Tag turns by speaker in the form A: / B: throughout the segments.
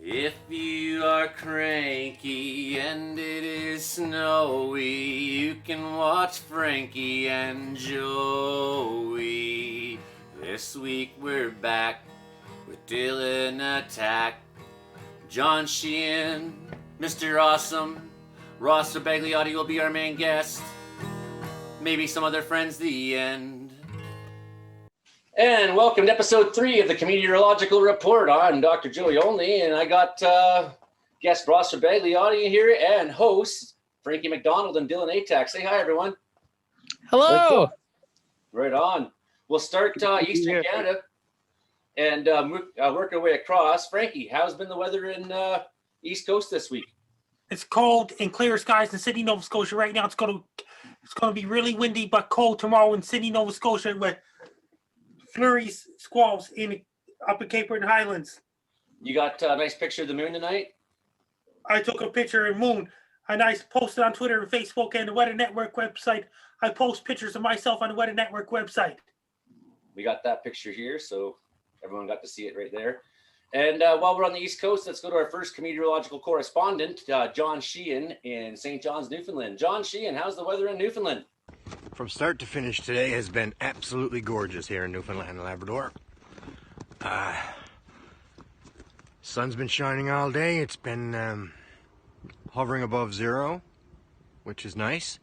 A: If you are cranky and it is snowy, you can watch Frankie and Joey. This week we're back with Dylan Atack, John Sheehan, Mr. Awesome, Ross Rebagliati will be our main guest. Maybe some other friends, the end. And welcome to episode 3 of the Comedeorological Report. I'm Dr. Joey Only, and I got guest Ross Rebagliati here and host Frankie MacDonald and Dylan Atack. Say hi, everyone.
B: Hello.
A: Right on. We'll start Eastern Canada and work our way across. Frankie, how's been the weather in East Coast this week?
C: It's cold and clear skies in Sydney, Nova Scotia right now. It's going to be really windy but cold tomorrow in Sydney, Nova Scotia with flurries, squalls in Upper Cape and Highlands.
A: You got a nice picture of the moon tonight?
C: I took a picture of the moon and I posted on Twitter and Facebook and the Weather Network website. I post pictures of myself on the Weather Network website.
A: We got that picture here, so everyone got to see it right there. And while we're on the East Coast, let's go to our first meteorological correspondent, John Sheehan in St.Johns, Newfoundland. John Sheehan, how's the weather in Newfoundland?
D: From start to finish today has been absolutely gorgeous here in Newfoundland and Labrador. Sun's been shining all day. It's been hovering above zero, which is nice.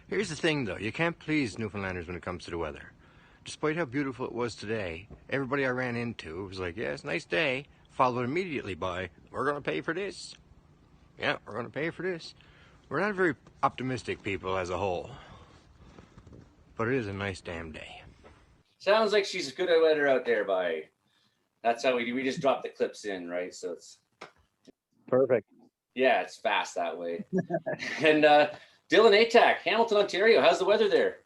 D: Here's the thing though, you can't please Newfoundlanders when it comes to the weather. Despite how beautiful it was today, everybody I ran into was like, yeah, it's a nice day, followed immediately by, we're going to pay for this. Yeah, we're going to pay for this. We're not very optimistic people as a whole, but it is a nice damn day.
A: Sounds like she's good at weather out there, by. That's how we just drop the clips in, right? So it's
B: Perfect.
A: Yeah, it's fast that way. And Dylan Atack, Hamilton, Ontario, how's the weather there?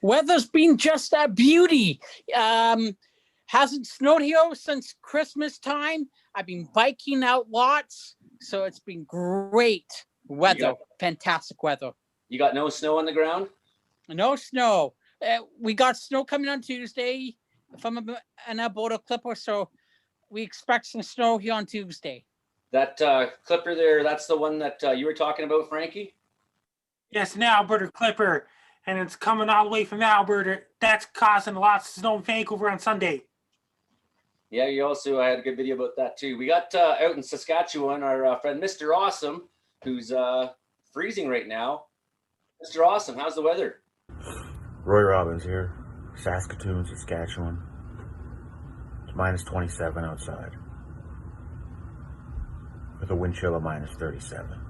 B: Weather's been just a beauty. Hasn't snowed here since Christmas time. I've been biking out lots, so it's been great weather. Fantastic weather.
A: You got no snow on the ground?
B: No snow. We got snow coming on Tuesday from an Alberta clipper, so we expect some snow here on Tuesday.
A: That clipper there, that's the one that you were talking about, Frankie?
C: Yes, an Alberta clipper, and it's coming all the way from Alberta. That's causing lots of snow in Vancouver on Sunday.
A: Yeah, you also had a good video about that too. We got out in Saskatchewan, our friend Mr. Awesome, who's freezing right now. Mr. Awesome, how's the weather?
E: Roy Robins here, Saskatoon, Saskatchewan. It's minus 27 outside, with a wind chill of minus 37.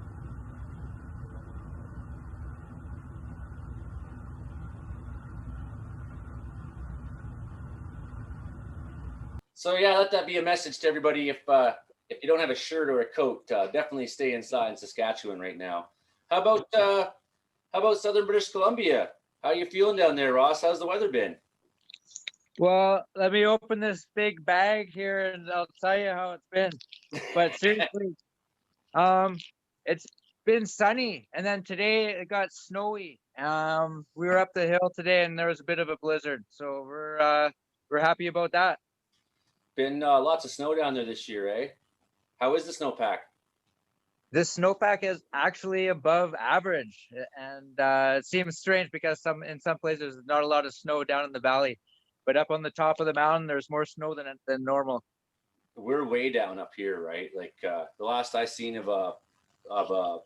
A: So yeah, let that be a message to everybody. If you don't have a shirt or a coat, definitely stay inside in Saskatchewan right now. How about Southern British Columbia? How you feeling down there, Ross? How's the weather been?
F: Well, let me open this big bag here and I'll tell you how it's been. But seriously, it's been sunny, and then today it got snowy. We were up the hill today and there was a bit of a blizzard, so we're happy about that.
A: Been lots of snow down there this year, eh? How is the snowpack?
F: This snowpack is actually above average, and it seems strange because in some places there's not a lot of snow down in the valley, but up on the top of the mountain there's more snow than normal.
A: We're way down up here, right? Like the last I seen of a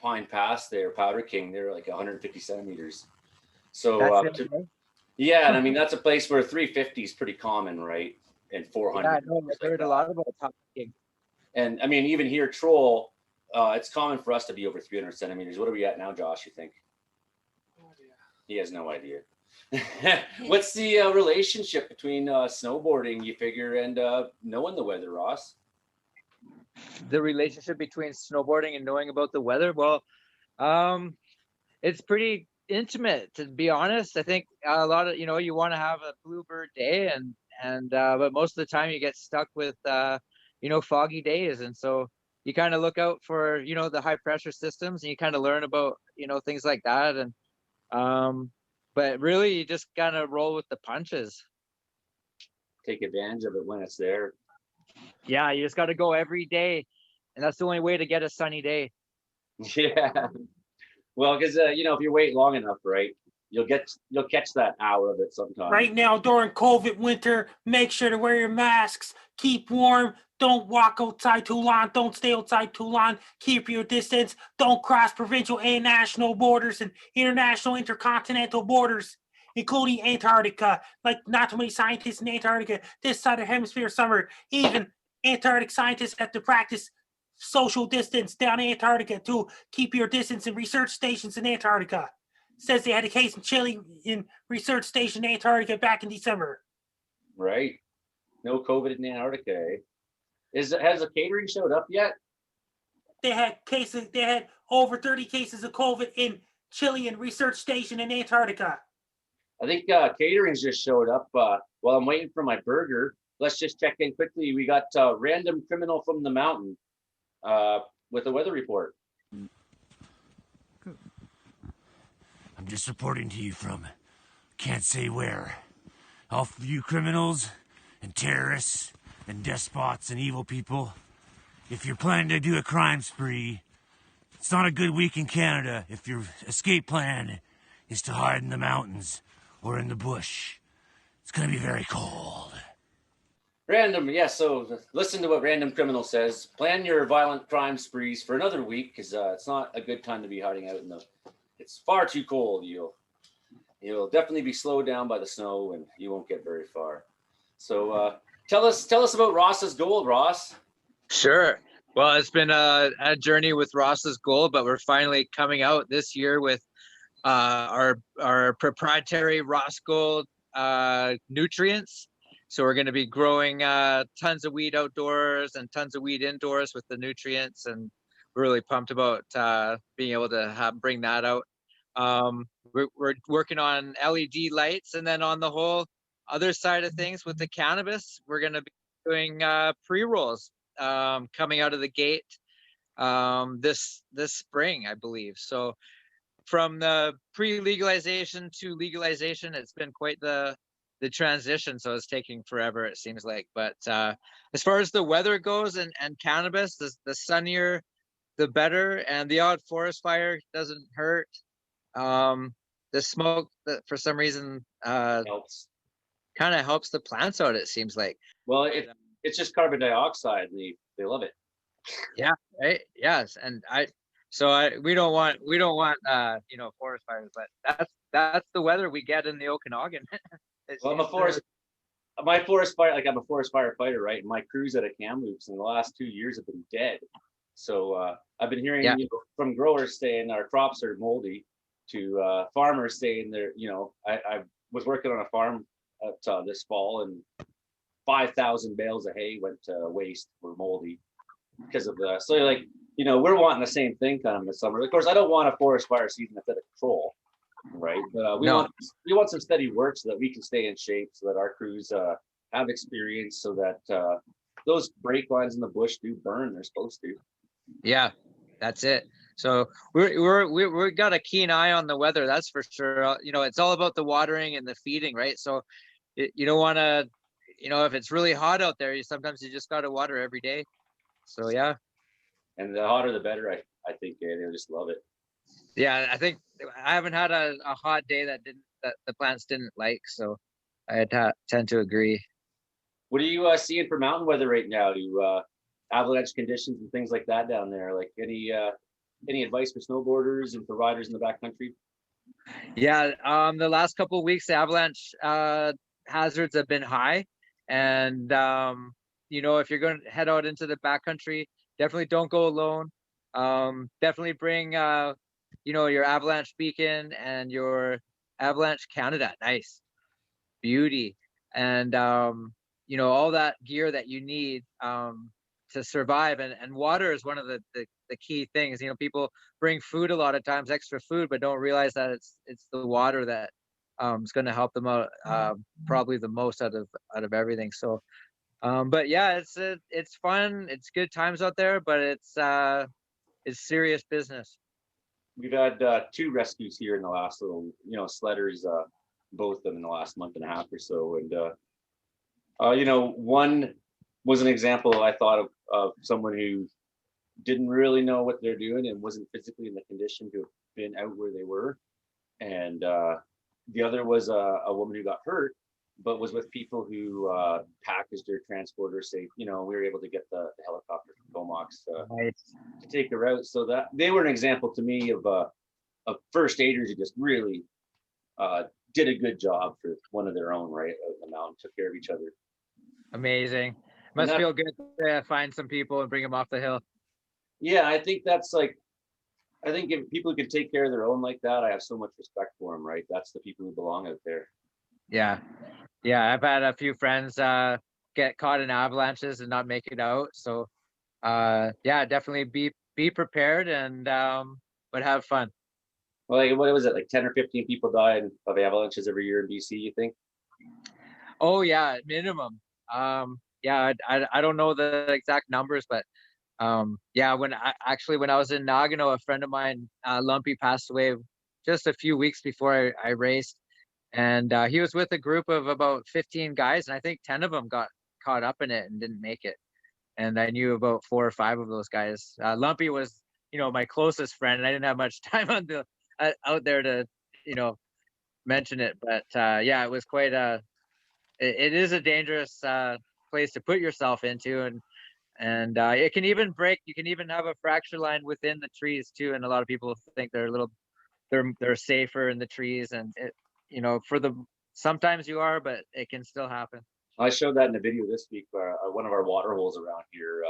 A: Pine Pass there, Powder King, they're like 150 centimeters. So yeah, and I mean that's a place where 350 is pretty common, right? And 400.
F: Yeah, I know. I've heard a lot about Powder King.
A: And I mean, even here, Troll, it's common for us to be over 300 centimeters. What are we at now, Josh, you think?
C: Oh, yeah.
A: He has no idea. What's the relationship between snowboarding, you figure, and knowing the weather, Ross?
F: The relationship between snowboarding and knowing about the weather? Well, it's pretty intimate, to be honest. I think a lot of, you want to have a bluebird day, but most of the time you get stuck with, foggy days. And so you kind of look out for, the high pressure systems, and you kind of learn about, things like that. And, but really you just kind of roll with the punches.
A: Take advantage of it when it's there.
F: Yeah, you just got to go every day, and that's the only way to get a sunny day.
A: Yeah. Well, because you know, if you wait long enough, right, you'll catch that hour of it sometime.
C: Right now, during COVID winter, make sure to wear your masks, keep warm, don't walk outside too long, don't stay outside too long, keep your distance, don't cross provincial and national borders and international intercontinental borders, including Antarctica. Like, not too many scientists in Antarctica this side of the hemisphere summer. Even Antarctic scientists have to practice social distance down in Antarctica to keep your distance in research stations in Antarctica. Says they had a case in Chile in research station in Antarctica back in December.
A: Right. No COVID in Antarctica. Has the catering showed up yet?
C: They had cases. They had over 30 cases of COVID in Chilean research station in Antarctica.
A: I think catering's just showed up. While I'm waiting for my burger, let's just check in quickly. We got random criminal from the mountain with a weather report.
G: I'm just reporting to you from can't say where. All of you criminals and terrorists and despots and evil people, if you're planning to do a crime spree, it's not a good week in Canada if your escape plan is to hide in the mountains or in the bush. It's gonna be very cold.
A: Random, yeah, so listen to what Random Criminal says. Plan your violent crime sprees for another week, because it's not a good time to be hiding out in the... It's far too cold. You'll definitely be slowed down by the snow, and you won't get very far. So tell us about Ross's gold, Ross.
F: Sure. Well, it's been a journey with Ross's gold, but we're finally coming out this year with our proprietary Ross Gold nutrients. So we're going to be growing tons of weed outdoors and tons of weed indoors with the nutrients, and we're really pumped about being able to bring that out. We're working on LED lights, and then on the whole other side of things with the cannabis, we're going to be doing pre-rolls coming out of the gate this spring, I believe. So from the pre-legalization to legalization, it's been quite the transition, so it's taking forever, it seems like. But as far as the weather goes and cannabis, the sunnier the better, and the odd forest fire doesn't hurt. The smoke, for some reason,
A: Helps.
F: kind of helps the plants out, it seems like.
A: Well, it's just carbon dioxide, and they love it.
F: Yeah, right. Yes, and we don't want forest fires, but that's the weather we get in the Okanagan.
A: Well, I'm a forest firefighter, right? And my crews at a Kamloops in the last 2 years have been dead. So I've been hearing from growers saying our crops are moldy, to farmers saying they're, I was working on a farm at, this fall, and 5,000 bales of hay went to waste, were moldy because of the. So we're wanting the same thing kind of in the summer. Of course, I don't want a forest fire season that's out of control, right? But we want some steady work so that we can stay in shape, so that our crews have experience, so that those brake lines in the bush do burn. They're supposed to.
F: Yeah, that's it. So we got a keen eye on the weather, that's for sure. It's all about the watering and the feeding, right? So you don't want to, if it's really hot out there, sometimes you just got to water every day. So yeah.
A: And the hotter the better, I think. They just love it.
F: Yeah, I think I haven't had a hot day that the plants didn't like, so I tend to agree.
A: What are you seeing for mountain weather right now? Do avalanche conditions and things like that down there? Like any advice for snowboarders and for riders in the backcountry?
F: Yeah, the last couple of weeks, the avalanche hazards have been high, and if you're going to head out into the backcountry, definitely don't go alone. Definitely bring your avalanche beacon and your avalanche Canada, nice beauty, and all that gear that you need to survive. And water is one of the key things. People bring food a lot of times, extra food, but don't realize that it's the water that is going to help them out probably the most out of everything. So but yeah, it's fun, it's good times out there, but it's serious business.
A: We've had 2 rescues here in the last little, sledders, both of them in the last month and a half or so. And one was an example I thought of someone who didn't really know what they're doing and wasn't physically in the condition to have been out where they were. And the other was a woman who got hurt, but was with people who packaged their transporter safe. You know, we were able to get the helicopter from Comox to take her out. So that they were an example to me of first aiders who just really did a good job for one of their own, right, out in the mountain, took care of each other.
F: Amazing. Must feel good to find some people and bring them off the hill.
A: Yeah, I think that's like, I think if people can take care of their own like that, I have so much respect for them, right? That's the people who belong out there.
F: Yeah. Yeah, I've had a few friends get caught in avalanches and not make it out. So yeah, definitely be prepared and but have fun.
A: Well, like, what was it, like 10 or 15 people die of avalanches every year in BC, you think?
F: Oh yeah, minimum. Yeah, I don't know the exact numbers, but yeah, when I was in Nagano, a friend of mine, Lumpy, passed away just a few weeks before I raced, and he was with a group of about 15 guys, and I think 10 of them got caught up in it and didn't make it. And I knew about 4 or 5 of those guys. Lumpy was, my closest friend, and I didn't have much time on the out there to, mention it. But yeah, it was quite it is a dangerous place to put yourself into, and it can even break. You can even have a fracture line within the trees too, and a lot of people think they're safer in the trees, and sometimes you are, but it can still happen.
A: I showed that in a video this week. One of our water holes around here,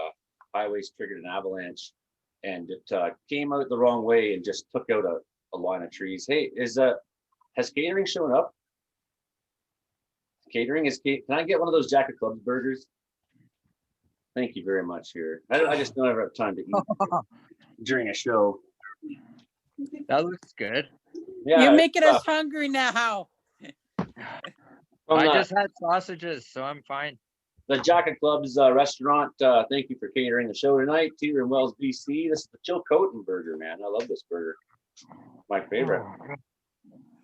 A: highways triggered an avalanche, and it came out the wrong way and just took out a line of trees. Hey, has catering shown up? Catering can I get one of those Jack of Clubs burgers? Thank you very much. Here, I just don't ever have time to eat during a show.
F: That looks good.
B: Yeah, you're making us hungry now.
A: I
B: just had sausages, so I'm fine.
A: The Jack of Clubs restaurant, thank you for catering the show tonight. Here in Wells, BC. This is the Chilcotin Burger, man. I love this burger. My favorite.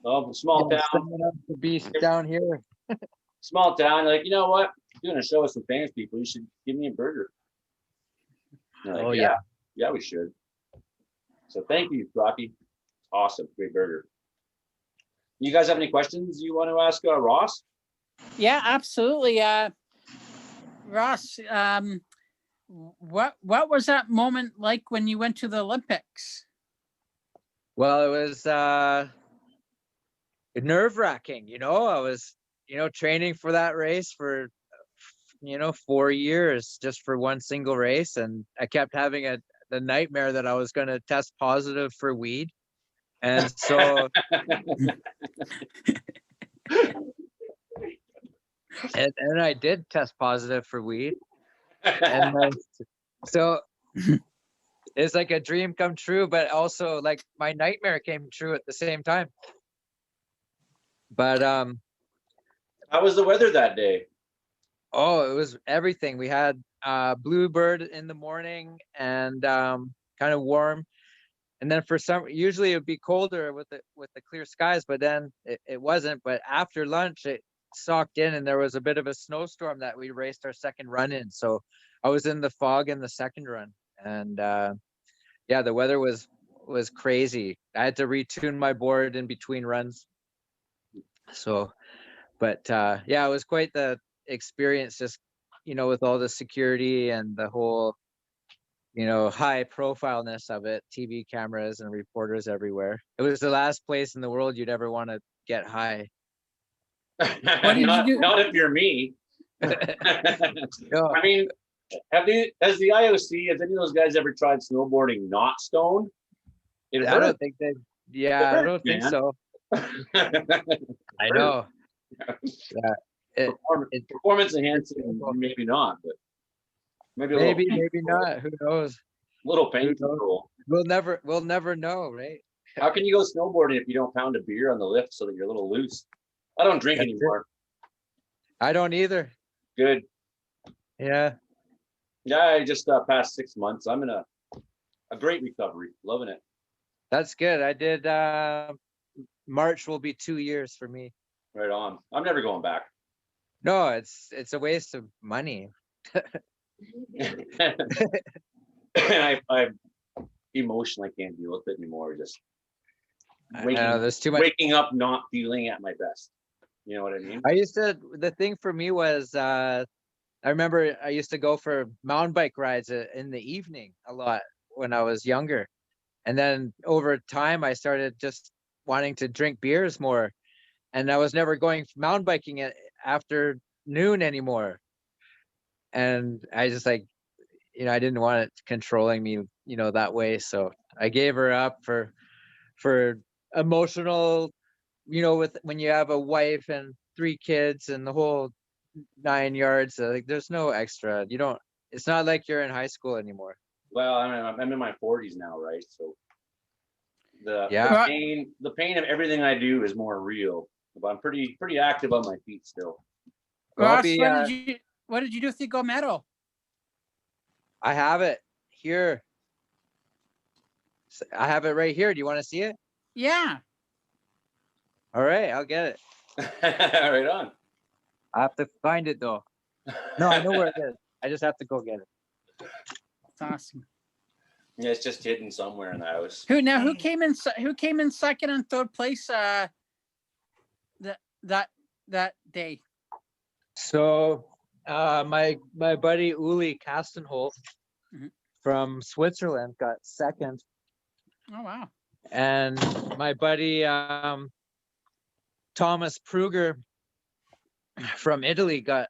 A: Oh, small town.
F: The beast down here.
A: Small town. Like, you know what? Doing a show with some famous people. You should give me a burger. Like, yeah. Yeah, we should. So thank you, Rocky. Awesome. Great burger. You guys have any questions you want to ask Ross?
B: Yeah, absolutely. Ross, what was that moment like when you went to the Olympics?
F: Well, it was nerve-wracking. I was, training for that race for, 4 years just for one single race, and I kept having the nightmare that I was going to test positive for weed, and so. And I did test positive for weed, and so it's like a dream come true, but also like my nightmare came true at the same time. But
A: how was the weather that day?
F: Oh, it was everything. We had bluebird in the morning and kind of warm, and then usually it would be colder with the clear skies, but then it wasn't. But after lunch, it socked in, and there was a bit of a snowstorm that we raced our second run in. So I was in the fog in the second run, and yeah, the weather was crazy. I had to retune my board in between runs. So, but yeah, it was quite the experience, just with all the security and the whole high profileness of it, TV cameras and reporters everywhere. It was the last place in the world you'd ever want to get high.
B: What did you do?
A: Not if you're me.
F: No.
A: I mean, has the IOC, has any of those guys ever tried snowboarding not stoned?
F: I don't think they. Yeah, I don't think so. I know. Yeah.
A: Performance enhancing, maybe not, but maybe
F: not. Who knows?
A: Little pain control.
F: We'll never know, right?
A: How can you go snowboarding if you don't pound a beer on the lift so that you're a little loose? I don't drink anymore.
F: I don't either.
A: Good.
F: Yeah.
A: Yeah, I just past 6 months. I'm in a great recovery. Loving it.
F: That's good. I did March will be 2 years for me.
A: Right on. I'm never going back.
F: No, it's a waste of money.
A: And I emotionally can't deal with it anymore. Just
F: there's too much.
A: waking up not feeling at my best. You know what I mean?
F: The thing for me was, I remember I used to go for mountain bike rides in the evening a lot when I was younger. And then over time, I started just wanting to drink beers more. And I was never going mountain biking at after noon anymore. And I just I didn't want it controlling me, that way. So I gave her up for emotional, with when you have a wife and 3 kids and the whole 9 yards, there's no extra. It's not like you're in high school anymore.
A: Well, I'm in my 40s now, right? So the pain of everything I do is more real. But I'm pretty active on my feet still.
B: Ross, what did you do with the gold medal?
F: I have it here. I have it right here. Do you want to see it?
B: Yeah.
F: All right, I'll get it.
A: Right on.
F: I have to find it though. No, I know where it is. I just have to go get it.
B: That's awesome.
A: Yeah, it's just hidden somewhere in the house.
B: Who came in second and third place that day?
F: So my buddy Uli Kastenholt from Switzerland got second.
B: Oh wow.
F: And my buddy Thomas Pruger from Italy got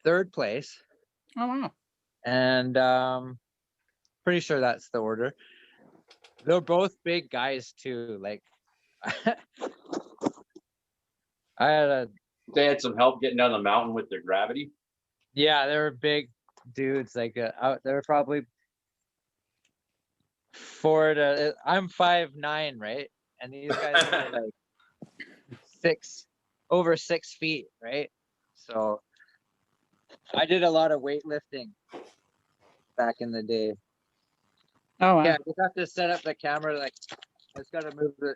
F: third place.
B: Oh wow.
F: And pretty sure that's the order. They're both big guys too. Like
A: They had some help getting down the mountain with their gravity.
F: Yeah, they were big dudes. They're probably I'm 5'9", right? And these guys are like over 6 feet, right? So I did a lot of weightlifting back in the day.
B: Oh wow.
F: Yeah, I just have to set up the camera. I just got to move the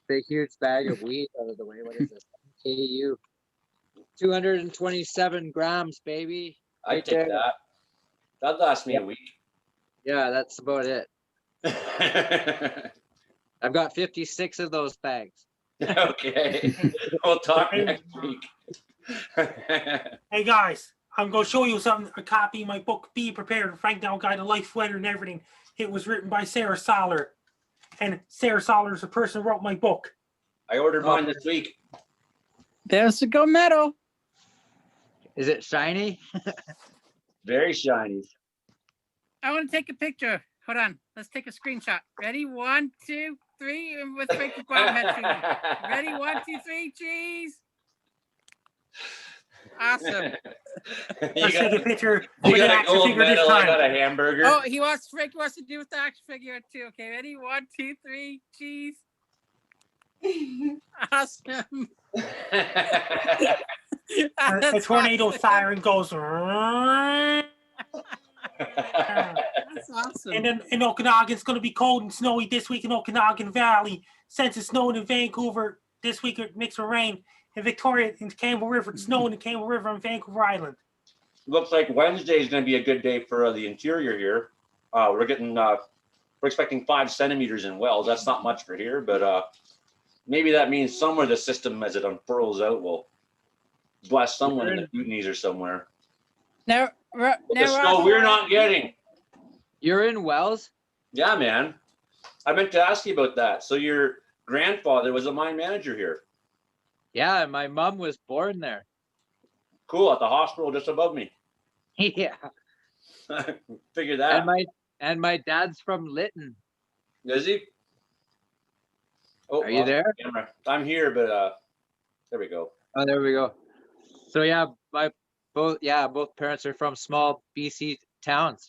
F: big, huge bag of wheat out of the way. What is this? KU. 227 grams, baby.
A: I take that. That'd last me a week.
F: Yeah, that's about it. I've got 56 of those bags.
A: Okay. We'll talk next week.
C: Hey guys, I'm going to show you a copy of my book, Be Prepared, Frank Now Guide to Life, Weather, and Everything. It was written by Sarah Soller. And Sarah Soller is the person who wrote my book.
A: I ordered mine this week.
B: There's the gold medal.
F: Is it shiny?
A: Very shiny.
B: I want to take a picture. Hold on. Let's take a screenshot. Ready? 1, 2, 3. And with Frankie's bobblehead too. Ready? 1, 2, 3. Cheese. Awesome.
C: Let's take a picture
A: You
C: with an
A: got a
C: action
A: gold
C: figure this
A: medal. I
C: time.
A: got a hamburger.
B: Oh, Frankie wants to do with the action figure too. Okay, ready? 1, 2, 3. Cheese. Awesome.
C: The tornado siren goes.
B: That's awesome.
C: And then in Okanagan, it's going to be cold and snowy this week in Okanagan Valley. Since it's snowing in Vancouver this week, it mixed with rain. In Victoria, in Campbell River, it's snowing in Campbell River on Vancouver Island.
A: Looks like Wednesday is going to be a good day for the interior here. We're expecting 5 centimeters in Wells. That's not much for here, but maybe that means somewhere the system, as it unfurls out, will bless someone in the Kootenays or somewhere.
B: Now,
A: The snow we're not getting.
F: You're in Wells?
A: Yeah, man. I meant to ask you about that. So your grandfather was a mine manager here.
F: Yeah, my mom was born there.
A: Cool, at the hospital just above me.
F: Yeah.
A: Figure that.
F: And my dad's from Lytton.
A: Is he? Oh,
F: are you there?
A: Camera. I'm here, but there we go.
F: Oh, there we go. So yeah, both parents are from small BC towns,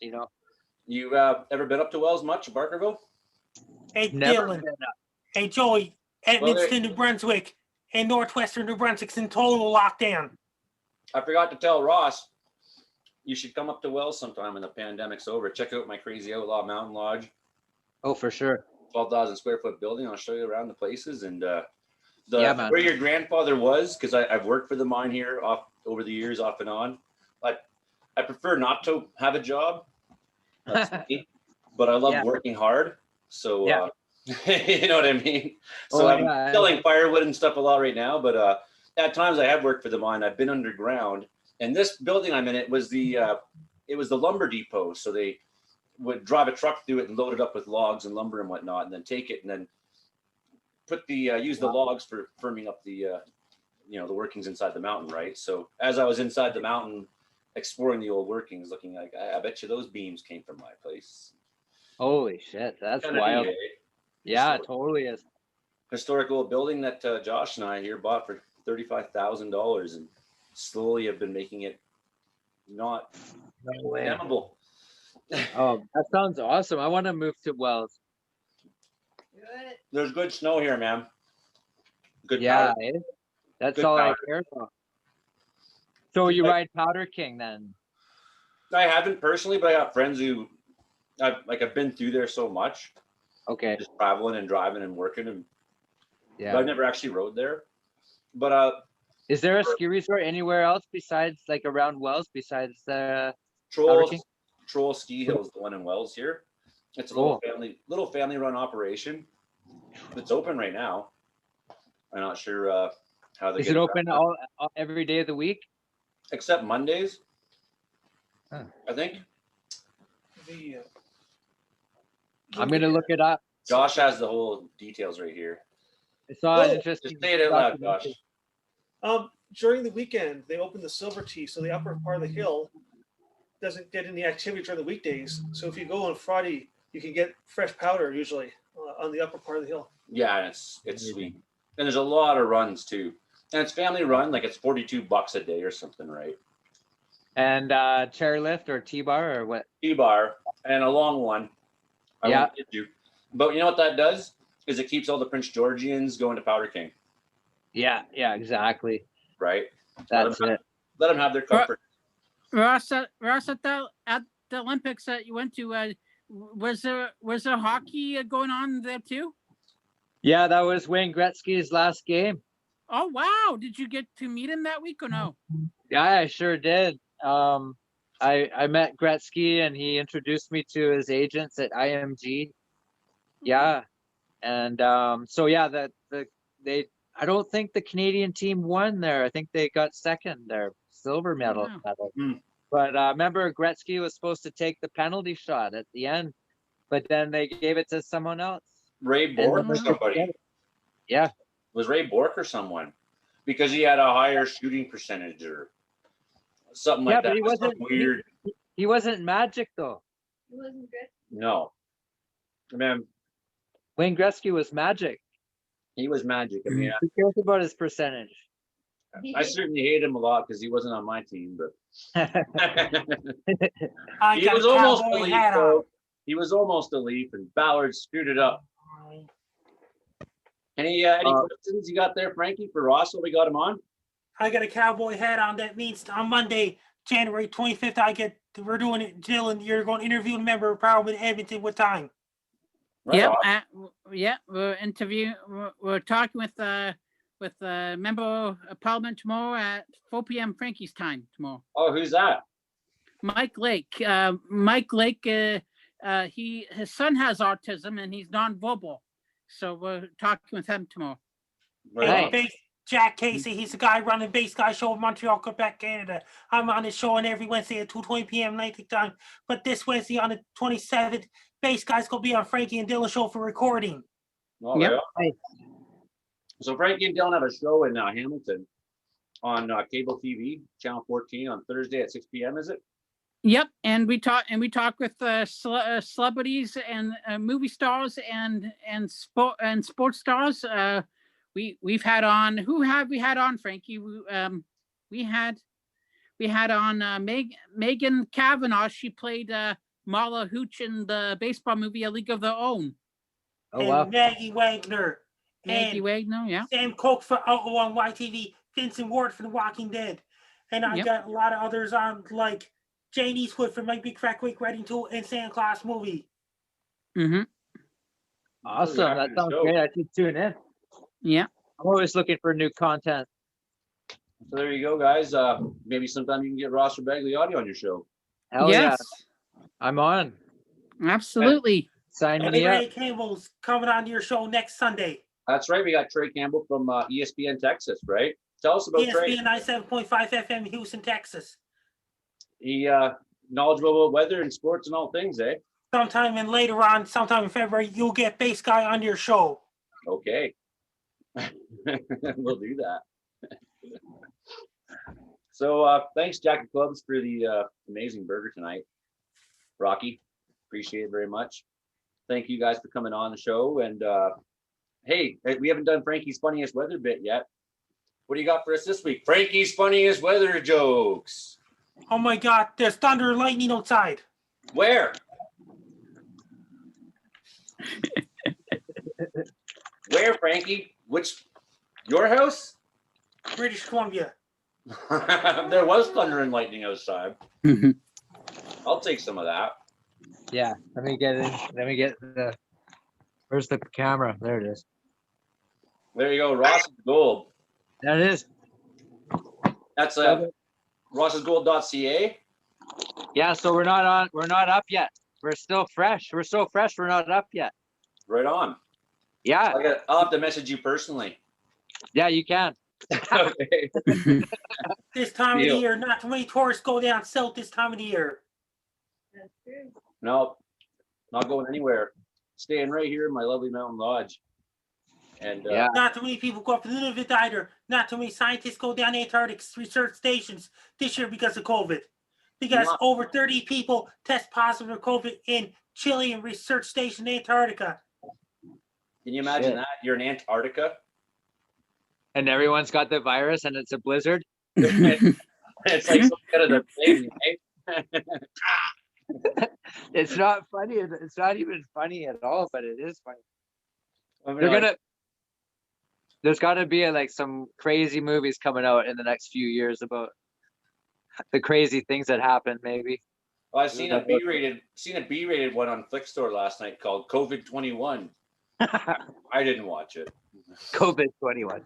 A: You ever been up to Wells much, Barkerville?
C: Hey,
F: Never
C: Dylan.
F: been up.
C: Hey, Joey. Edmonton, New Brunswick, and northwestern New Brunswick's in total lockdown.
A: I forgot to tell Ross, you should come up to Wells sometime when the pandemic's over. Check out my crazy Outlaw Mountain Lodge.
F: Oh, for sure.
A: 12,000 square foot building. I'll show you around the places and
F: man.
A: where your grandfather was, because I've worked for the mine here over the years, off and on. But I prefer not to have a job. That's me. But I love working hard. So you know what I mean? So I'm selling firewood and stuff a lot right now, but at times I have worked for the mine. I've been underground, and this building I'm in, it was the lumber depot. So they would drive a truck through it and load it up with logs and lumber and whatnot, and then take it and then put the use the logs for firming up the the workings inside the mountain, right? So as I was inside the mountain exploring the old workings, looking like, I bet you those beams came from my place.
F: Holy shit, that's
A: Kinda
F: wild.
A: neat, eh?
F: Yeah, it totally is.
A: Historic old building that Josh and I here bought for $35,000, and slowly have been making it not damnable.
F: Oh, that sounds awesome. I want to move to Wells.
A: There's good snow here, man. Good
F: Yeah,
A: powder.
F: that's
A: Good
F: all
A: powder.
F: I care about. So you ride Powder King then?
A: I haven't personally, but I got friends who I've been through there so much.
F: Okay.
A: Just traveling and driving and working, and
F: Yeah.
A: but I've never actually rode there. But
F: Is there a ski resort anywhere else besides, like, around Wells, besides Powder King?
A: Troll Ski Hill is the one in Wells here. It's a little family run operation. It's open right now. I'm not sure how they
F: Is it open all every day of the week?
A: except Mondays.
F: Huh.
A: I think.
F: I'm gonna look it up.
A: Josh has the whole details right here.
F: I saw an interesting.
A: Just say it out loud, Josh.
H: During the weekend, they open the Silver Tee, so the upper part of the hill doesn't get any activity during the weekdays. So if you go on Friday, you can get fresh powder usually on the upper part of the hill.
A: Yeah, it's sweet, and there's a lot of runs too, and it's family run. Like it's $42 a day or something, right?
F: And chairlift or T-bar or what?
A: T-bar and a long one. I won't get you. But you know what that does is it keeps all the Prince Georgians going to Powder King.
F: Yeah, exactly.
A: Right.
F: That's it.
A: Let them have their comfort.
B: Ross, at the Olympics that you went to, was there hockey going on there too?
F: Yeah, that was Wayne Gretzky's last game.
B: Oh wow! Did you get to meet him that week or no?
F: Yeah, I sure did. I met Gretzky and he introduced me to his agents at IMG. Yeah, and so yeah, I don't think the Canadian team won there. I think they got second there, silver medal. But remember, Gretzky was supposed to take the penalty shot at the end, but then they gave it to someone else.
A: Ray Bork or somebody.
F: Yeah.
A: It was Ray Bork or someone, because he had a higher shooting percentage or something like that.
F: But he wasn't
A: weird.
F: He wasn't Magic though.
I: He wasn't good.
A: No, man.
F: Wayne Gretzky was Magic.
A: He was Magic. I mean,
F: who cares about his percentage?
A: I certainly hate him a lot because he wasn't on my team, but he was almost a Leaf. Though. He was almost a Leaf, and Ballard screwed it up. Any questions you got there, Frankie, for Ross? What we got him on?
C: I got a cowboy hat on. That means on Monday, January 25th, we're doing it. Dylan, you're going to interview a member of Parliament Edmonton. What time?
B: Right we're talking with a member of Parliament tomorrow at 4 p.m. Frankie's time tomorrow.
A: Oh, who's that?
B: Mike Lake. Mike Lake. His son has autism and he's nonverbal, so we're talking with him tomorrow.
C: Right. Jack Casey, he's the guy running Base Guy Show in Montreal, Quebec, Canada. I'm on his show on every Wednesday at 2:20 p.m. Atlantic time. But this Wednesday on the 27th, Base Guy's going to be on Frankie and Dylan show for recording.
A: Oh, yeah. So Frankie and Dylan have a show in Hamilton on cable TV, channel 14 on Thursday at 6 p.m. Is it?
B: Yep, and we talk with celebrities and movie stars and sports stars. We've had on, who have we had on, Frankie? We had on Megan Kavanaugh. She played Marla Hooch in the baseball movie A League of Their Own.
F: Oh, wow.
C: Maggie Wagner.
B: Maggie Wagner, yeah.
C: Sam Coke for Outlaw on YTV. Vincent Ward for The Walking Dead. And I got a lot of others on, like Jane Eastwood from My Big Fat Quick Wedding Tool and Santa Claus Movie.
B: Mm-hmm.
F: Awesome. That sounds great. I should tune in.
B: Yeah.
F: I'm always looking for new content.
A: So there you go, guys. Maybe sometime you can get Ross Rebagliati on your show.
F: Hell
B: yes,
F: yeah. I'm on.
B: absolutely.
F: Sign
C: And
F: me up.
C: Ray Campbell's coming on your show next Sunday.
A: That's right. We got Trey Campbell from ESPN Texas, right? Tell us about Trey.
C: ESPN 97.5 FM, Houston, Texas.
A: He knowledgeable about weather and sports and all things, eh?
C: Sometime in February, you'll get Base Guy on your show.
A: Okay. We'll do that. So thanks, Jack of Clubs, for the amazing burger tonight. Rocky, appreciate it very much. Thank you guys for coming on the show. And hey, we haven't done Frankie's funniest weather bit yet. What do you got for us this week? Frankie's funniest weather jokes.
C: Oh my God, there's thunder and lightning outside.
A: Where? Where, Frankie? Which? Your house?
C: British Columbia.
A: There was thunder and lightning outside. I'll take some of that.
F: Yeah, let me get it. Let me get the. Where's the camera? There it is.
A: There you go, Ross's Gold.
F: There it is.
A: That's ross'sgold.ca.
F: Yeah, so we're not up yet. We're still fresh. We're so fresh. We're not up yet.
A: Right on.
F: Yeah.
A: I'll have to message you personally.
F: Yeah, you can.
A: Okay.
C: This time of the year, not too many tourists go down south this time of the year.
A: No, not going anywhere. Staying right here in my lovely mountain lodge. And
F: Yeah.
C: Not too many people go up to Nunavut either. Not too many scientists go down Antarctic research stations this year because of COVID. Because over 30 people test positive for COVID in Chilean research station in Antarctica.
A: Can you imagine that? You're in Antarctica.
F: And everyone's got the virus and it's a blizzard.
A: It's like some kind of the thing, right?
F: It's not funny. It's not even funny at all, but it is funny.
A: I mean,
F: There's got to be like some crazy movies coming out in the next few years about the crazy things that happen. Maybe.
A: Well, I've seen a B-rated one on Flickstore last night called COVID 21. I didn't watch it.
F: COVID 21.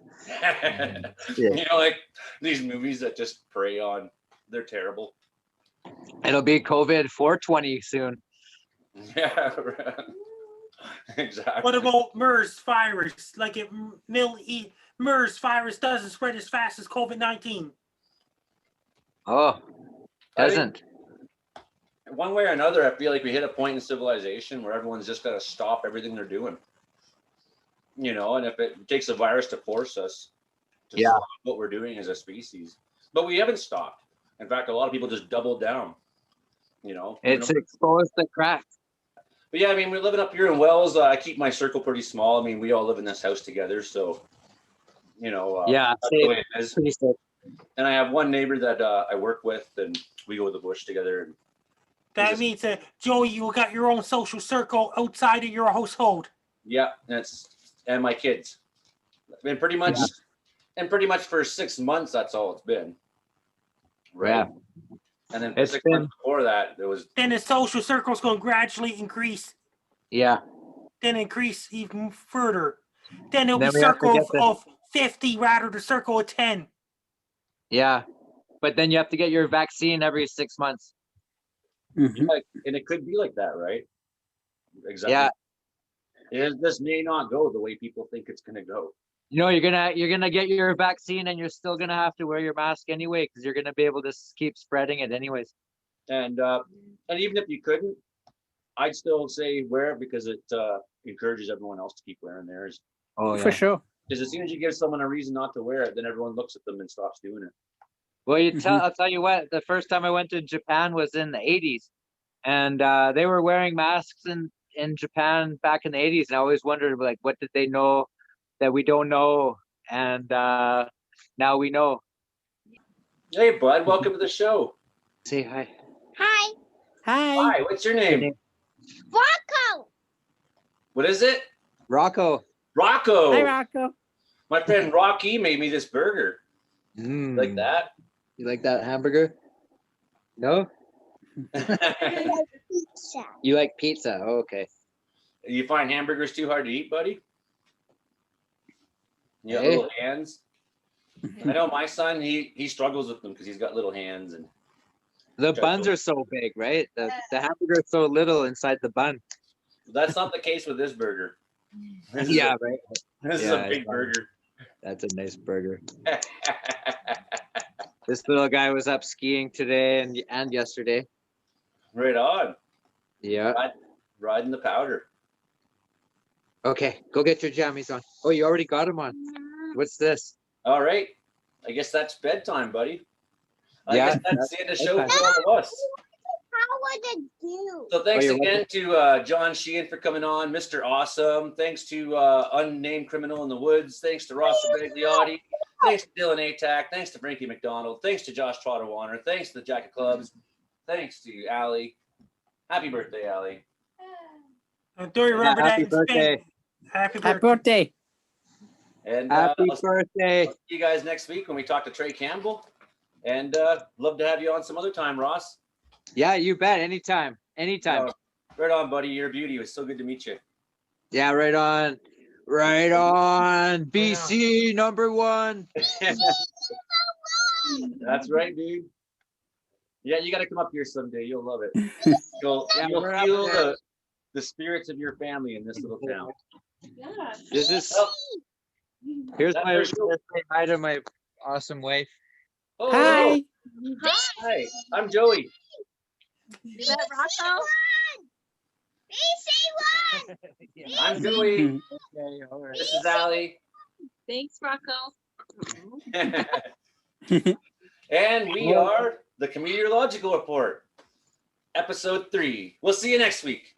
A: You know, like these movies that just prey on, they're terrible.
F: It'll be COVID 420 soon.
A: Yeah, exactly.
C: What about MERS virus? Like MERS virus doesn't spread as fast as COVID-19.
F: Oh, doesn't.
A: One way or another, I feel like we hit a point in civilization where everyone's just got to stop everything they're doing. You know, and if it takes a virus to force us to stop what we're doing as a species, but we haven't stopped. In fact, a lot of people just doubled down. You know,
F: it's exposed the cracks.
A: But yeah, I mean, we're living up here in Wells. I keep my circle pretty small. I mean, we all live in this house together, so you know, that's the way it is. And I have one neighbor that I work with, and we go to the bush together. And
C: that means that Joey, you got your own social circle outside of your household.
A: Yeah, and my kids. And pretty much for 6 months, that's all it's been. Right. Yeah. And then for 6 months before that, there was.
C: Then the social circle's going to gradually increase.
F: Yeah.
C: Then increase even further. Then it'll be circles of 50 rather than circle of 10.
F: Yeah. But then you have to get your vaccine every 6 months.
A: Mm-hmm. And it could be like that, right? Exactly. Yeah. This may not go the way people think it's going to go.
F: You know, you're gonna get your vaccine, and you're still gonna have to wear your mask anyway, because you're gonna be able to keep spreading it anyways.
A: And even if you couldn't, I'd still say wear it because it encourages everyone else to keep wearing theirs.
F: Oh, yeah.
B: For sure.
A: Because as soon as you give someone a reason not to wear it, then everyone looks at them and stops doing it.
F: Well, I'll tell you what. The first time I went to Japan was in the 80s, and they were wearing masks in Japan back in the 80s, and I always wondered, like, what did they know that we don't know? And now we know.
A: Hey, bud, welcome to the show.
F: Say hi.
I: Hi.
A: Hi, what's your name?
I: Rocco.
A: What is it?
F: Rocco.
A: Rocco.
B: Hi, Rocco.
A: My friend Rocky made me this burger. Like that?
F: You like that hamburger? No?
I: I like pizza.
F: You like pizza? Oh, okay.
A: You find hamburgers too hard to eat, buddy? You got little hands? I know my son, he struggles with them because he's got little hands, and
F: The buns are so big, right? The hamburger is so little inside the bun.
A: That's not the case with this burger. This
F: Yeah,
A: is
F: right.
A: this is a big burger.
F: That's a nice burger. This little guy was up skiing today and yesterday.
A: Right on.
F: Yeah.
A: Riding the powder.
F: Okay, go get your jammies on. Oh, you already got them on. What's this?
A: All right. I guess that's bedtime, buddy. I
F: Yeah,
A: guess that's the end of the show
F: bedtime.
A: for all of us.
I: How would it do?
A: So thanks
F: you're
A: again to John Sheehan for coming on, Mr. Awesome. Thanks to Unnamed Criminal in the Woods. Thanks to Ross Rebagliati. Thanks to Dylan Atack. Thanks to Frankie MacDonald. Thanks to Josh Trotter Wanner. Thanks to the Jacket Clubs. Thanks to Allie. Happy birthday, Allie.
C: Do you remember that?
F: Happy
C: in Spain?
F: birthday.
C: Happy
B: Happy
C: birthday.
B: birthday.
A: And
F: Happy
A: I'll
F: birthday.
A: see you guys next week when we talk to Trey Campbell. And love to have you on some other time, Ross.
F: Yeah, you bet. Anytime. Anytime.
A: Right on, buddy. You're a beauty. It was so good to meet you.
F: Yeah, right on. Right on. BC #1.
A: That's right, dude. Yeah, you got to come up here someday. You'll love it. You'll
F: we're
A: feel
F: up there.
A: the spirits of your family in this little town.
F: This is
A: Oh,
F: here's
A: that's
F: my
A: very cool.
F: hi to my awesome wife.
A: Oh,
B: Hi.
A: hello. Hi. I'm Joey.
I: Is that Rocco? BC1!
A: I'm Joey.
F: Okay, all right.
A: This is Allie.
J: Thanks, Rocco.
A: And we are the Comedeorological Report, episode 3. We'll see you next week.